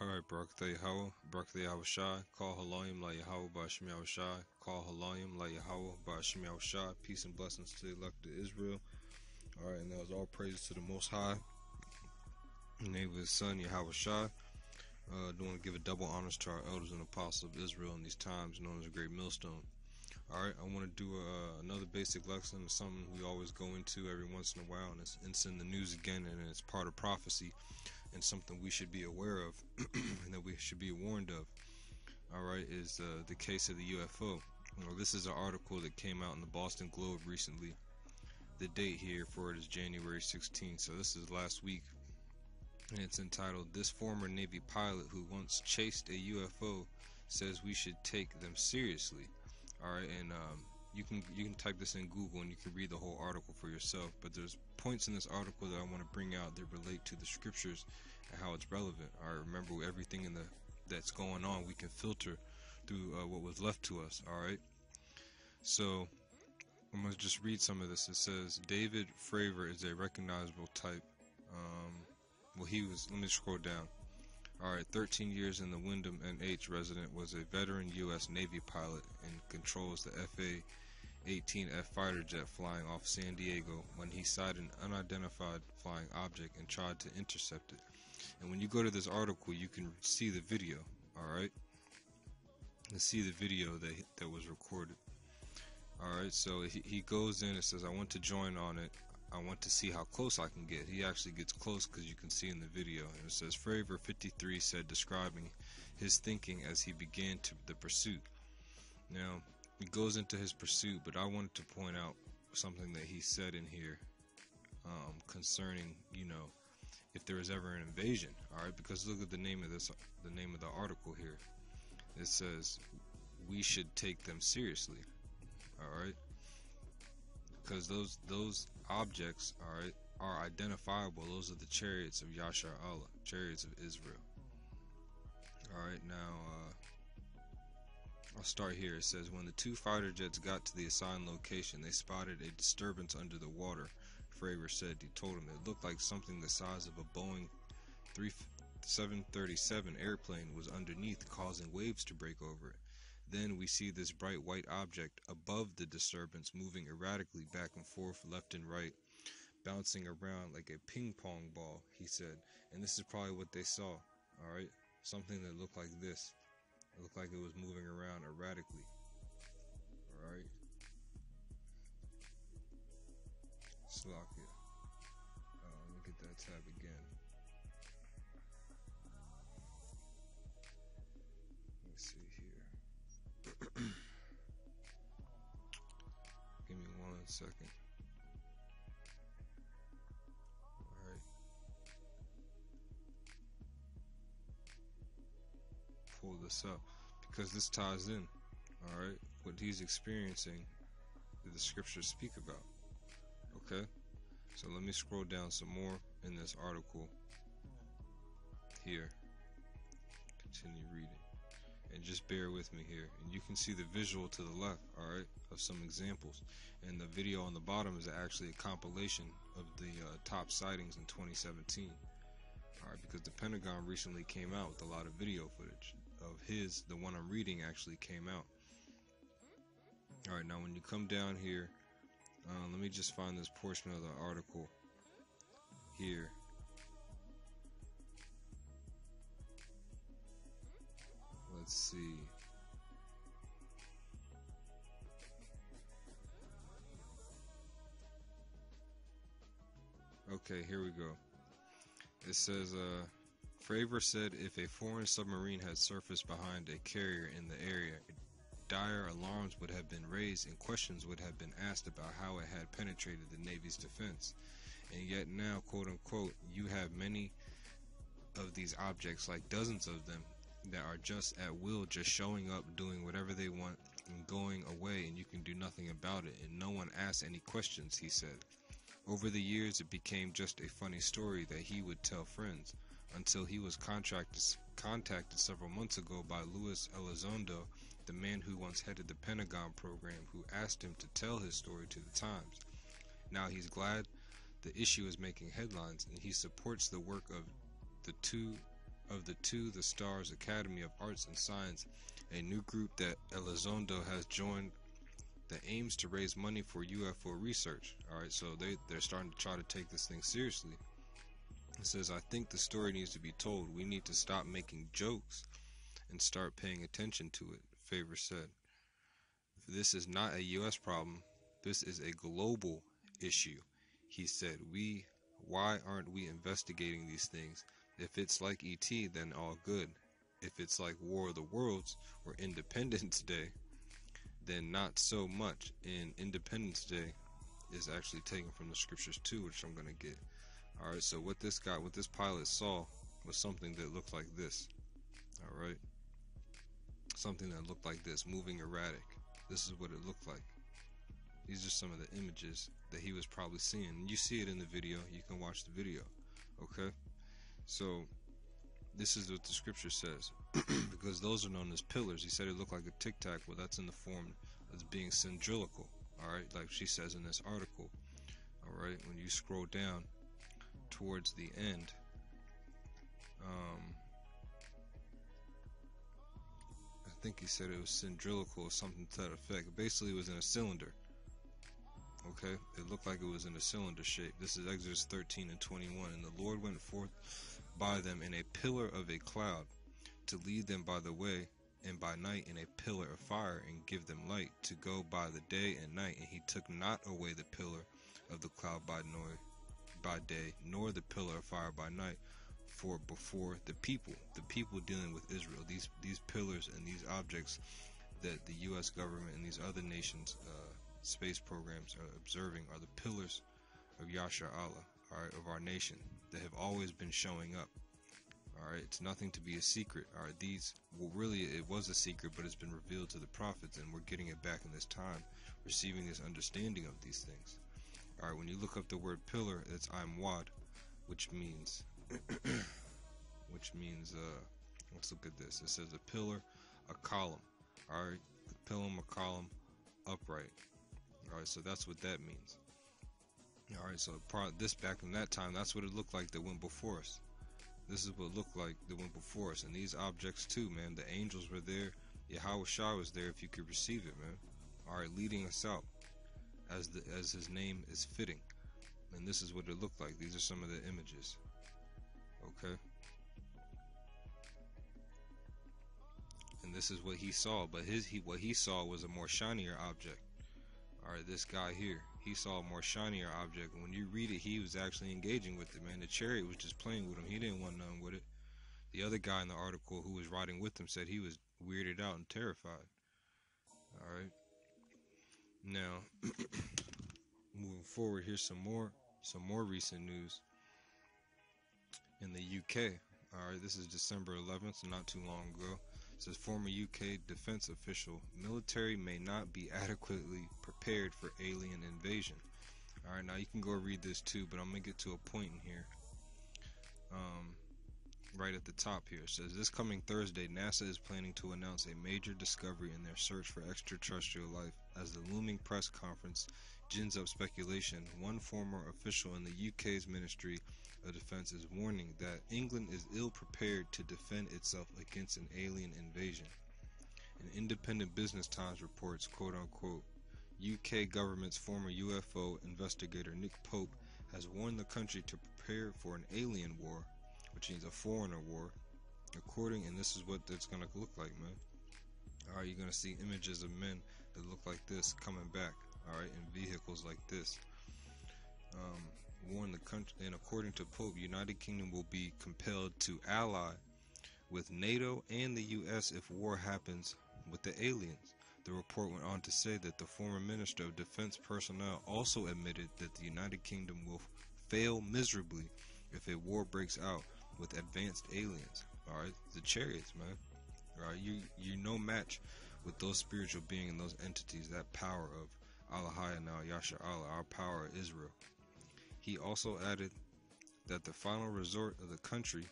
Alright, Barak Yahweh, Barak YAHAWSHI, Call Halayim La Yahweh Ba'Shem YAHWSHI, Call Halayim La Yahweh Ba'Shem YAHWSHI, peace and blessings to the elect of Israel. Alright, and that was all praises to the Most High, in the name of His Son, YAHAWSHI. I do want to give a double honors to our elders and apostles of Israel in these times, known as a great millstone. Alright, I want to do another basic lesson. It's something we always go into every once in a while, and it's in the news again, and it's part of prophecy, and something we should be aware of, and that we should be warned of. Alright, is the case of the UFO. This is an article that came out in the Boston Globe recently. The date here for it is January 16th, so this is last week. And it's entitled, "This former Navy pilot who once chased a UFO says we should take them seriously." Alright, and you can type this in Google and you can read the whole article for yourself, but there's points in this article that I want to bring out that relate to the scriptures and how it's relevant. Alright, remember, everything that's going on, we can filter through what was left to us. Alright, so I'm going to just read some of this. It says, David Fravor is a recognizable type. Let me scroll down. Alright, 13 years in the Wyndham NH resident, was a veteran U.S. Navy pilot and controls the FA-18F fighter jet flying off San Diego when he sighted an unidentified flying object and tried to intercept it. And when you go to this article, you can see the video. Alright, you can see the video that was recorded. Alright, so he goes in and says, I want to join on it. I want to see how close I can get. He actually gets close because you can see in the video. And it says, Fravor 53 said, describing his thinking as he began the pursuit. Now, he goes into his pursuit, but I wanted to point out something that he said in here concerning, if there was ever an invasion. Alright, because look at the name of the article here. It says, we should take them seriously. Alright, because those objects, alright, are identifiable. Those are the chariots of Yashar Allah, chariots of Israel. Alright, now I'll start here. It says, when the two fighter jets got to the assigned location, they spotted a disturbance under the water. Fravor said he told him it looked like something the size of a Boeing 737 airplane was underneath, causing waves to break over it. Then we see this bright white object above the disturbance moving erratically back and forth, left and right, bouncing around like a ping pong ball, he said. And this is probably what they saw. Alright, something that looked like this. It looked like it was moving around erratically. Alright, Slovakia. Let me get that tab again. Let's see here. Give me 1 second. Alright. Pull this up because this ties in, alright, what he's experiencing that the scriptures speak about. Okay? So let me scroll down some more in this article here. Continue reading. And just bear with me here, and you can see the visual to the left, alright, of some examples, and the video on the bottom is actually a compilation of the top sightings in 2017, alright, because the Pentagon recently came out with a lot of video footage of the one I'm reading actually came out. Alright, now when you come down here, let me just find this portion of the article here. Let's see. Okay, here we go. It says, Fravor said if a foreign submarine had surfaced behind a carrier in the area, dire alarms would have been raised and questions would have been asked about how it had penetrated the Navy's defense. And yet now, quote unquote, you have many of these objects, like dozens of them, that are just at will, just showing up, doing whatever they want, and going away, and you can do nothing about it, and no one asks any questions, he said. Over the years, it became just a funny story that he would tell friends, until he was contacted several months ago by Luis Elizondo, the man who once headed the Pentagon program, who asked him to tell his story to the Times. Now he's glad the issue is making headlines, and he supports the work of the two of the Stars Academy of Arts and Science, a new group that Elizondo has joined that aims to raise money for UFO research. Alright, so they're starting to try to take this thing seriously. It says, I think the story needs to be told. We need to stop making jokes and start paying attention to it, Favor said. This is not a US problem. This is a global issue, he said. Why aren't we investigating these things? If it's like ET, then all good. If it's like War of the Worlds or Independence Day, then not so much. And Independence Day is actually taken from the scriptures too, which I'm gonna get. Alright, so what this pilot saw was something that looked like this. Alright, something that looked like this, moving erratic. This is what it looked like. These are some of the images that he was probably seeing. And you see it in the video. You can watch the video. Okay? So, this is what the scripture says. Because those are known as pillars. He said it looked like a tic-tac. Well, that's in the form of being cylindrical. Alright? Like she says in this article. Alright? When you scroll down towards the end, I think he said it was cylindrical or something to that effect. Basically, it was in a cylinder. Okay, it looked like it was in a cylinder shape. This is Exodus 13 and 21. And the Lord went forth by them in a pillar of a cloud to lead them by the way, and by night in a pillar of fire, and give them light to go by the day and night. And he took not away the pillar of the cloud by day, nor the pillar of fire by night, for before the people dealing with Israel, these pillars and these objects that the U.S. government and these other nations space programs are observing are the pillars of Yasha Allah, alright, of our nation, that have always been showing up. Alright, it's nothing to be a secret. Alright, really it was a secret, but it's been revealed to the prophets, and we're getting it back in this time, receiving this understanding of these things. Alright, when you look up the word pillar, it's Imwad, which means let's look at this. It says a pillar, a column. Alright, a pillar, a column, upright. Alright, so that's what that means. Alright, so this back in that time, that's what it looked like that went before us. This is what it looked like that went before us. And these objects too, man. The angels were there. YAHAWSHI was there if you could receive it, man. Alright, leading us out as his name is fitting. And this is what it looked like. These are some of the images. Okay. And this is what he saw, but what he saw was a more shinier object. Alright, this guy here, he saw a more shinier object. And when you read it, he was actually engaging with it, man. The chariot was just playing with him. He didn't want nothing with it. The other guy in the article who was riding with him said he was weirded out and terrified. Alright. Now, moving forward, here's some more recent news in the UK. Alright, this is December 11th, so not too long ago. It says former UK defense official, military may not be adequately prepared for alien invasion. Alright, now you can go read this too, but I'm going to get to a point in here. Right at the top here, it says this coming Thursday, NASA is planning to announce a major discovery in their search for extraterrestrial life. As the looming press conference gins up speculation, one former official in the UK's Ministry of Defense is warning that England is ill prepared to defend itself against an alien invasion. An Independent Business Times reports, quote-unquote, UK government's former UFO investigator Nick Pope has warned the country to prepare for an alien war, which means a foreigner war, and this is what it's going to look like, man. Alright, you're going to see images of men that look like this coming back, alright, in vehicles like this. Warn the country, and according to Pope, United Kingdom will be compelled to ally with NATO and the US if war happens with the aliens. The report went on to say that the former Minister of Defense personnel also admitted that the United Kingdom will fail miserably if a war breaks out with advanced aliens. Alright, the chariots, man. Alright, you're no match with those spiritual beings and those entities, that power of Allahaya now, Yasha Allah, our power of Israel. He also added that the final resort of the country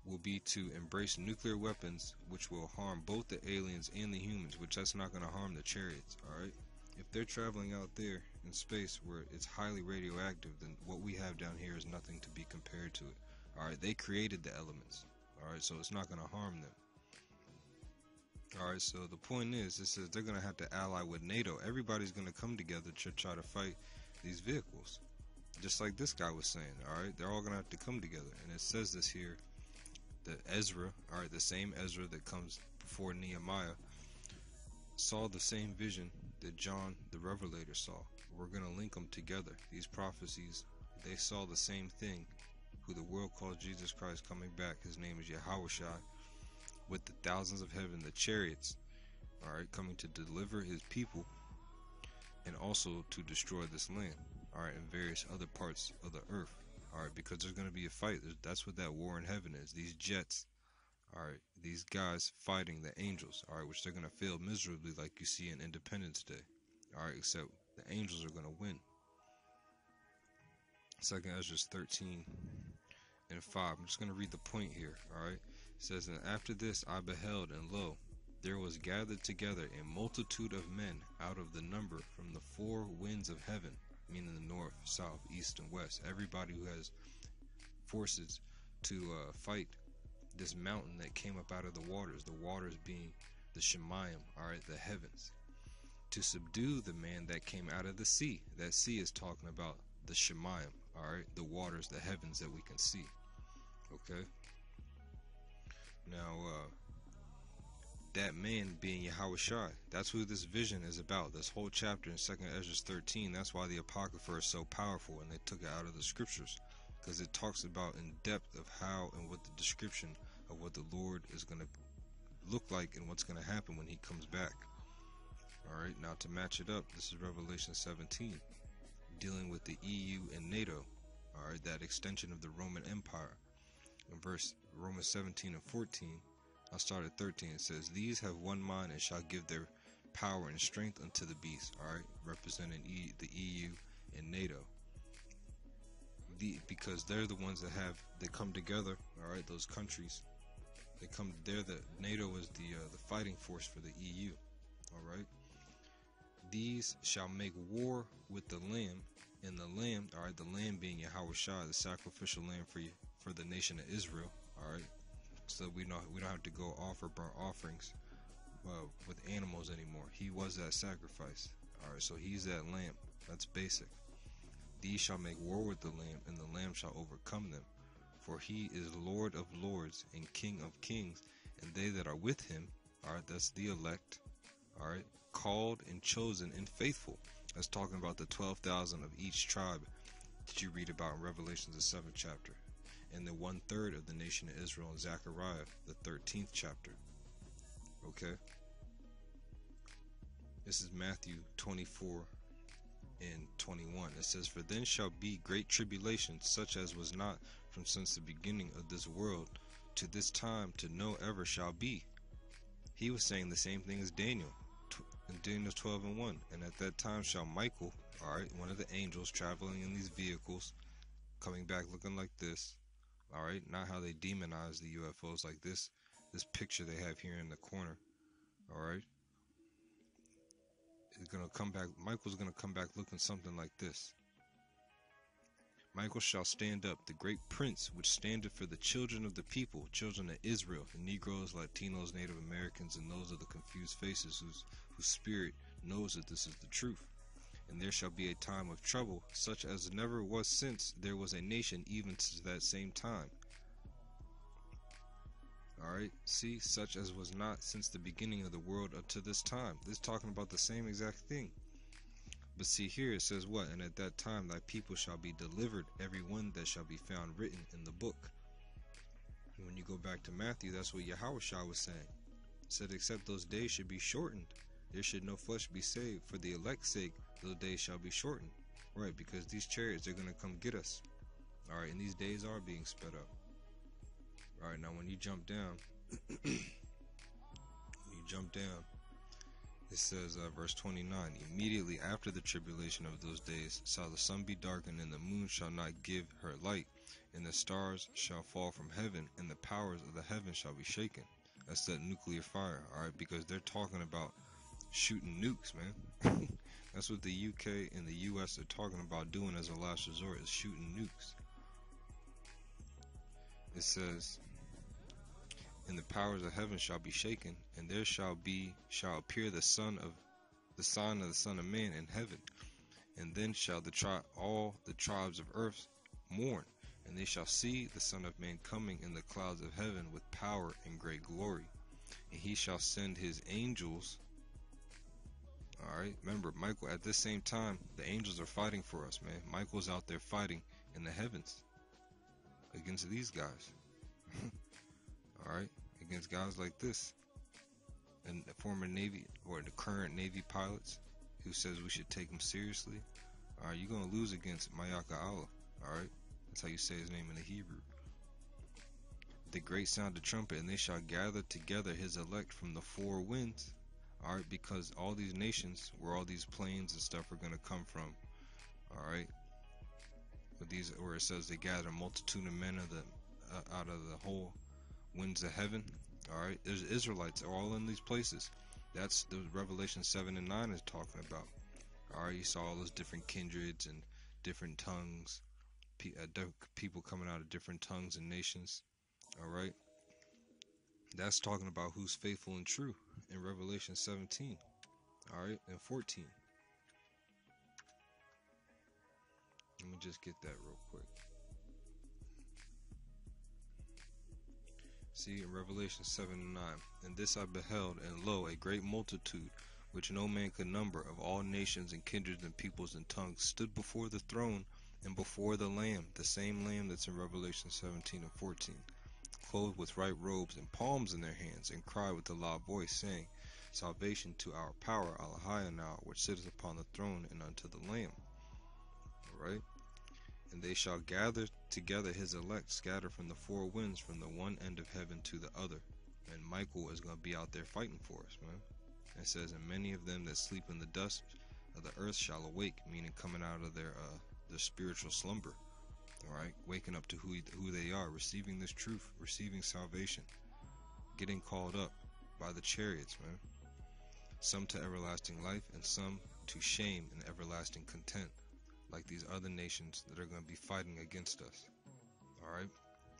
will be to embrace nuclear weapons, which will harm both the aliens and the humans, which that's not going to harm the chariots, alright? If they're traveling out there in space where it's highly radioactive, then what we have down here is nothing to be compared to it. Alright, they created the elements. Alright, so it's not going to harm them. Alright, so the point is, it says they're going to have to ally with NATO. Everybody's going to come together to try to fight these vehicles. Just like this guy was saying, alright? They're all going to have to come together. And it says this here, that Ezra, alright, the same Ezra that comes before Nehemiah, saw the same vision that John the Revelator saw. We're going to link them together. These prophecies, they saw the same thing, who the world calls Jesus Christ coming back. His name is YAHAWSHI, with the thousands of heaven, the chariots, alright, coming to deliver his people and also to destroy this land, alright, and various other parts of the earth, alright, because there's going to be a fight. That's what that war in heaven is. These jets, alright, these guys fighting the angels, alright, which they're going to fail miserably like you see in Independence Day, alright, except the angels are going to win. 2nd Ezra 13 and 5. I'm just going to read the point here, alright. It says, and after this I beheld, and lo, there was gathered together a multitude of men out of the number from the four winds of heaven, meaning the north, south, east, and west. Everybody who has forces to fight this mountain that came up out of the waters being the Shemayim, alright, the heavens, to subdue the man that came out of the sea. That sea is talking about the Shemayim, alright, the waters, the heavens that we can see. Okay. Now, that man being YAHAWSHI, that's who this vision is about. This whole chapter in 2nd Ezra 13, that's why the Apocrypha is so powerful, and they took it out of the scriptures, because it talks about in depth of how and what the description of what the Lord is going to look like and what's going to happen when he comes back. Alright, now to match it up, this is Revelation 17, dealing with the EU and NATO, alright, that extension of the Roman Empire. In verse Romans 17 and 14, I'll start at 13. It says, these have one mind and shall give their power and strength unto the beast, alright, representing the EU and NATO. Because they're the ones that they come together, alright, those countries, NATO is the fighting force for the EU, alright. These shall make war with the Lamb, and the Lamb, alright, the Lamb being YAHAWSHI, the sacrificial lamb for the nation of Israel, alright. So we don't have to go offer burnt offerings with animals anymore. He was that sacrifice, alright. So he's that lamb. That's basic. These shall make war with the Lamb, and the Lamb shall overcome them. For he is Lord of lords and King of kings, and they that are with him, alright, that's the elect, alright, called and chosen and faithful. That's talking about the 12,000 of each tribe that you read about in Revelation, the 7th chapter, and the 1/3 of the nation of Israel in Zechariah, the 13th chapter. Okay? This is Matthew 24 and 21. It says, for then shall be great tribulation, such as was not from since the beginning of this world to this time, to no ever shall be. He was saying the same thing as Daniel in Daniel 12 and 1. And at that time shall Michael, alright, one of the angels traveling in these vehicles, coming back looking like this, alright, not how they demonize the UFOs like this picture they have here in the corner, alright. It's gonna come back, Michael's gonna come back looking something like this. Michael shall stand up, the great prince, which standeth for the children of the people, children of Israel, the Negroes, Latinos, Native Americans, and those of the confused faces whose spirit knows that this is the truth. And there shall be a time of trouble, such as never was since there was a nation, even to that same time. Alright, see, such as was not since the beginning of the world up to this time. This is talking about the same exact thing. But see here it says what? And at that time thy people shall be delivered, every one that shall be found written in the book. And when you go back to Matthew, that's what YAHAWSHI was saying. It said, except those days should be shortened, there should no flesh be saved. For the elect's sake, those days shall be shortened. Right, because these chariots are going to come get us. Alright, and these days are being sped up. Alright, now when you jump down, it says, verse 29, immediately after the tribulation of those days shall the sun be darkened, and the moon shall not give her light, and the stars shall fall from heaven, and the powers of the heaven shall be shaken. That's that nuclear fire, alright, because they're talking about shooting nukes, man. That's what the UK and the US are talking about doing as a last resort, is shooting nukes. It says, and the powers of heaven shall be shaken, and there shall appear the sign of the Son of Man in heaven. And then shall all the tribes of earth mourn, and they shall see the Son of Man coming in the clouds of heaven with power and great glory. And he shall send his angels. Alright, remember, Michael, at this same time, the angels are fighting for us, man. Michael's out there fighting in the heavens against these guys. Alright, against guys like this. And the former Navy, or the current Navy pilots, who says we should take him seriously. Alright, you're going to lose against Mayaka Allah. Alright, that's how you say his name in the Hebrew. The great sound of trumpet, and they shall gather together his elect from the four winds. Alright, because all these nations, where all these planes and stuff are going to come from. Alright, where it says they gather a multitude of men out of the whole winds of heaven. Alright, there's Israelites all in these places. That's the Revelation 7 and 9 is talking about. Alright, you saw all those different kindreds and different tongues, people coming out of different tongues and nations. Alright, that's talking about who's faithful and true in Revelation 17. Alright, and 14. Let me just get that real quick. See, in Revelation 7 and 9, and this I beheld, and lo, a great multitude, which no man could number, of all nations and kindreds and peoples and tongues, stood before the throne and before the Lamb, the same Lamb that's in Revelation 17 and 14, clothed with white robes and palms in their hands, and cried with a loud voice, saying, Salvation to our power, YAHWSHI now, which sitteth upon the throne, and unto the Lamb. Alright? And they shall gather together his elect, scattered from the four winds, from the one end of heaven to the other. And Michael is going to be out there fighting for us, man. It says, and many of them that sleep in the dust of the earth shall awake, meaning coming out of their spiritual slumber. Alright, waking up to who they are, receiving this truth, receiving salvation, getting called up by the chariots, man. Some to everlasting life, and some to shame and everlasting content, like these other nations that are going to be fighting against us. Alright?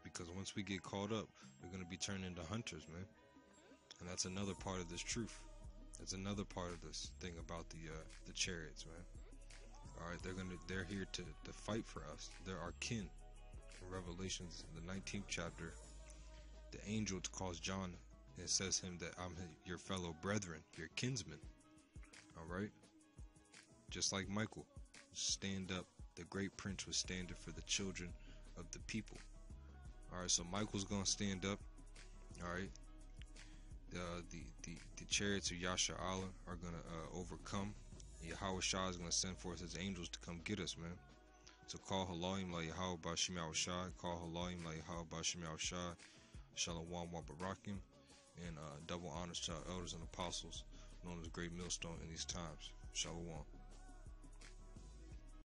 Because once we get caught up, we're going to be turned into hunters, man. And that's another part of this truth. That's another part of this thing about the chariots, man. Alright, they're here to fight for us. They're our kin. In Revelations, the 19th chapter, the angel calls John, and says him that I'm your fellow brethren, your kinsman. Alright? Just like Michael. Stand up. The great prince was standing for the children of the people. Alright, so Michael's gonna stand up. Alright. The chariots of Yasha Allah are gonna overcome. YAHAWSHI is gonna send forth his angels to come get us, man. So call Halayim la YAHWSHI, call Halayim la YAHWSHI, Shalom wa Barakim, and double honors to our elders and apostles, known as Great Millstone in these times. Shalom.